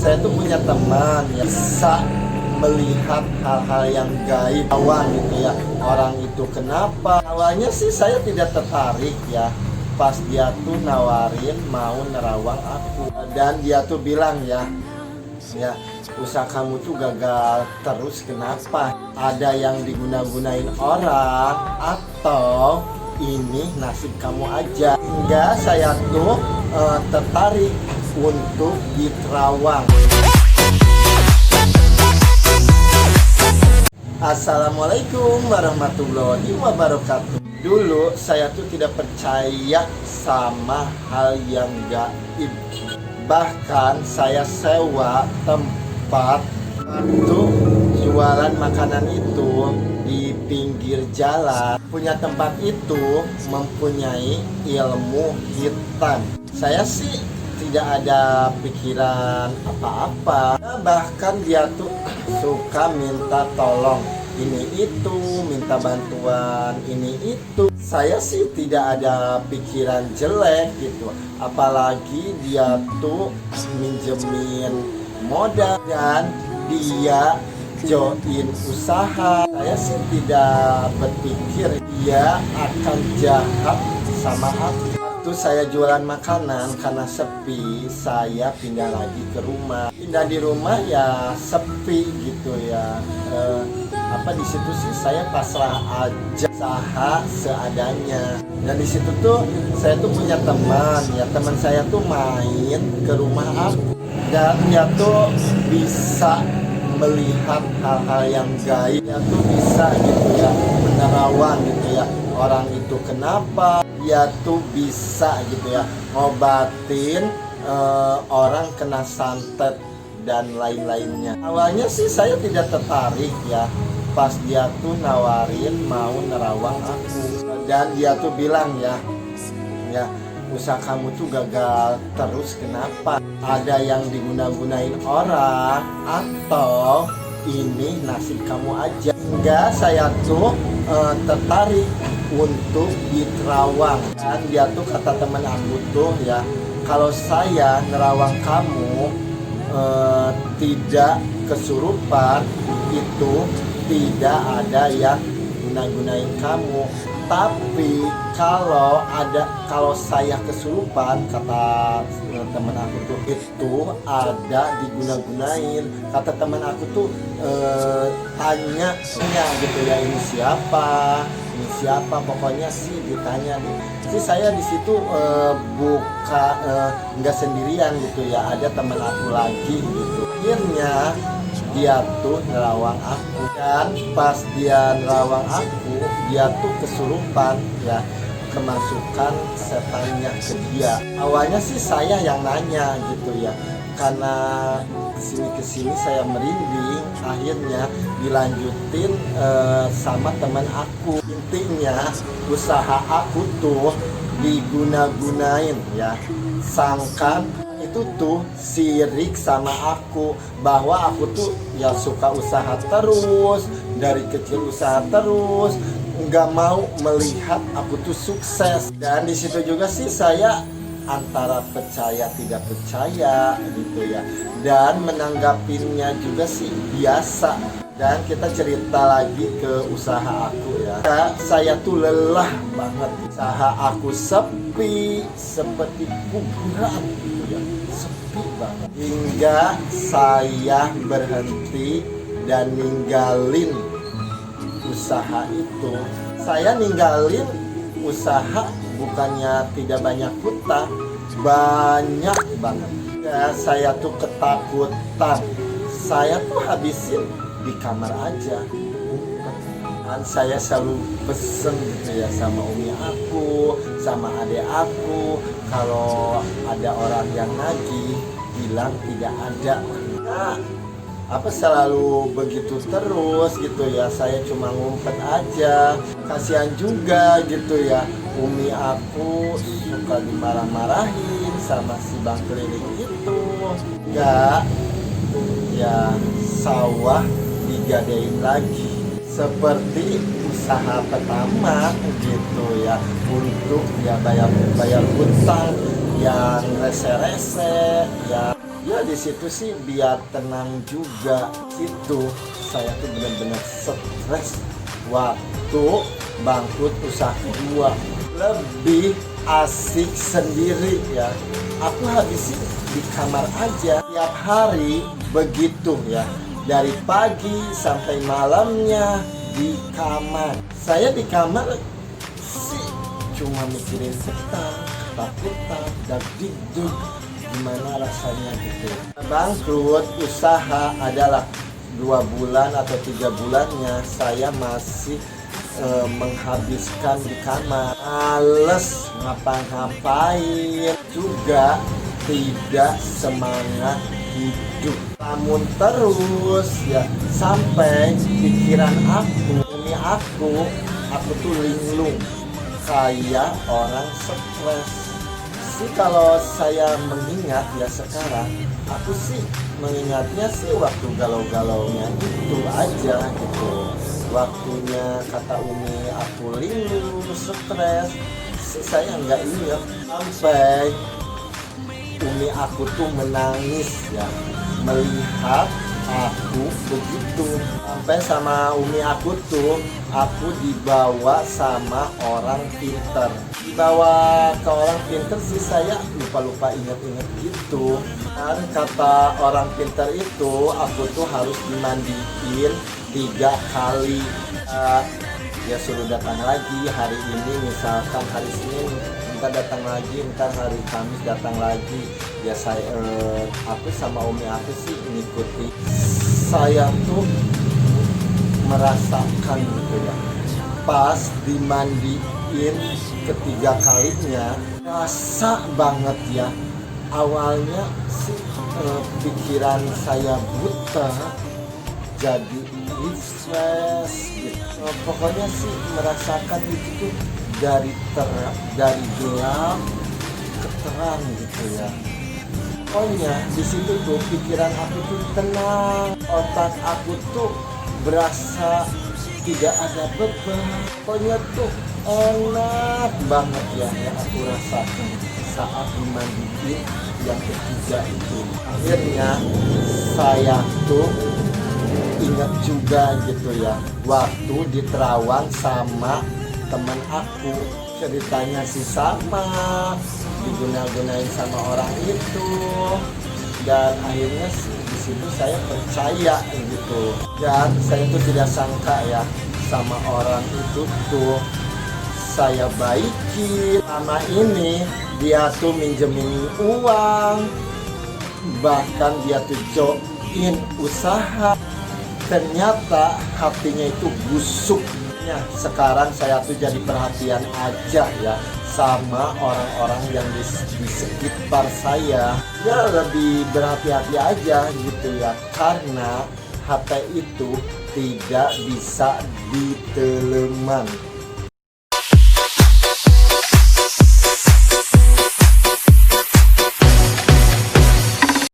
Saya tuh punya teman yang bisa melihat hal-hal yang gaib awal gitu ya. Orang itu kenapa? Awalnya sih saya tidak tertarik ya. Pas dia tuh nawarin mau nerawang aku. Dan dia tuh bilang ya, usaha kamu tuh gagal terus kenapa? Ada yang diguna-gunain orang atau ini nasib kamu aja? Hingga saya tuh tertarik untuk diterawang. Assalamualaikum warahmatullahi wabarakatuh. Dulu saya tuh tidak percaya sama hal yang gaib. Bahkan saya sewa tempat untuk jualan makanan itu di pinggir jalan. Punya tempat itu mempunyai ilmu hitam. Saya sih tidak ada pikiran apa-apa. Bahkan dia tuh suka minta tolong ini itu, minta bantuan ini itu. Saya sih tidak ada pikiran jelek gitu. Apalagi dia tuh minjemin modal dan dia join usaha. Saya sih tidak berpikir dia akan jahat sama aku. Waktu saya jualan makanan karena sepi, saya pindah lagi ke rumah. Pindah di rumah ya sepi gitu ya. Di situ sih saya pasrah aja, usaha seadanya. Dan di situ tuh saya tuh punya teman ya. Teman saya tuh main ke rumah aku dan dia tuh bisa melihat hal-hal yang gaib. Dia tuh bisa gitu ya menerawang gitu ya. Orang itu kenapa? Dia tuh bisa gitu ya ngobatin orang kena santet dan lain-lainnya. Awalnya sih saya tidak tertarik ya. Pas dia tuh nawarin mau nerawang aku. Dan dia tuh bilang ya usaha kamu tuh gagal terus kenapa? Ada yang diguna-gunain orang atau ini nasib kamu aja? Hingga saya tuh tertarik untuk diterawang. Dan dia tuh kata teman aku tuh ya, kalau saya nerawang kamu tidak kesurupan, itu tidak ada yang guna-gunain kamu. Tapi kalau saya kesurupan, kata teman aku tuh, itu ada diguna-gunain. Kata teman aku tuh tanya gitu ya, ini siapa, pokoknya sih ditanya nih. Sih saya di situ nggak sendirian gitu ya, ada teman aku lagi gitu. Akhirnya dia tuh nerawang aku, dan pas dia nerawang aku, dia tuh kesurupan ya, kemasukan setannya ke dia. Awalnya sih saya yang nanya gitu ya, karena kesini saya merinding. Akhirnya dilanjutin sama teman aku. Intinya usaha aku tuh diguna-gunain ya, sangkan itu tuh sirik sama aku, bahwa aku tuh ya suka usaha terus, dari kecil usaha terus, nggak mau melihat aku tuh sukses. Dan di situ juga sih saya antara percaya tidak percaya gitu ya, dan menanggapinya juga sih biasa. Dan kita cerita lagi ke usaha aku ya. Saya tuh lelah banget, usaha aku sepi seperti kuburan gitu ya, sepi banget. Hingga saya berhenti dan ninggalin usaha itu. Saya ninggalin usaha bukannya tidak banyak hutang, banyak banget ya. Saya tuh ketakutan, saya tuh habisin di kamar aja. Dan saya selalu pesen gitu ya sama umi aku, sama adik aku, kalau ada orang yang nagih bilang tidak ada. Selalu begitu terus gitu ya. Saya cuma ngumpet aja, kasihan juga gitu ya. Umi aku suka dimarah-marahin sama si bang keliling itu. Ya sawah digadein lagi seperti usaha pertama gitu ya, untuk ya bayar hutang yang rese-rese ya. Ya di situ sih biar tenang juga. Situ saya tuh benar-benar stres waktu bangkrut usaha kedua. Lebih asik sendiri ya. Aku habisin di kamar aja tiap hari begitu ya. Dari pagi sampai malamnya di kamar. Saya di kamar sih cuma mikirin ketakutan, dagdikduk, gimana rasanya gitu. Bangkrut usaha adalah 2 bulan atau 3 bulannya saya masih menghabiskan di kamar, males ngapa-ngapain, juga tidak semangat hidup. Namun terus ya sampai pikiran aku tuh linglung kayak orang stres. Sih kalau saya mengingat ya sekarang, aku sih mengingatnya sih waktu galau-galaunya itu aja gitu. Waktunya kata Umi aku linglung, stres, sih saya nggak ingat. Sampai Umi aku tuh menangis ya, melihat aku begitu. Sampai sama Umi aku tuh, aku dibawa sama orang pinter. Dibawa ke orang pinter sih saya lupa-lupa inget-inget gitu. Dan kata orang pinter itu, aku tuh harus dimandiin 3 kali. Ya suruh datang lagi hari ini, misalkan hari Senin ntar datang lagi, ntar hari Kamis datang lagi. Ya saya aku sama Umi aku sih ngikuti. Saya tuh merasakan gitu ya, pas dimandiin ketiga kalinya rasa banget ya. Awalnya sih pikiran saya buta, jadi stres gitu. Pokoknya sih merasakan itu tuh dari gelap ke terang gitu ya. Pokoknya di situ tuh pikiran aku tuh tenang, otak aku tuh berasa tidak ada beban. Pokoknya tuh enak banget ya yang aku rasakan saat dimandiin yang ketiga itu. Akhirnya saya tuh ingat juga gitu ya, waktu di Terawang sama teman aku, ceritanya sih sama, diguna-gunain sama orang itu. Dan akhirnya sih di situ saya percaya gitu. Dan saya tuh tidak sangka ya sama orang itu tuh saya baikin. Sama ini dia tuh minjemin uang, bahkan dia tuh join usaha. Ternyata hatinya itu busuk. Sekarang saya tuh jadi perhatian aja ya sama orang-orang yang di sekitar saya. Ya lebih berhati-hati aja gitu ya, karena HP itu tidak bisa diteleman.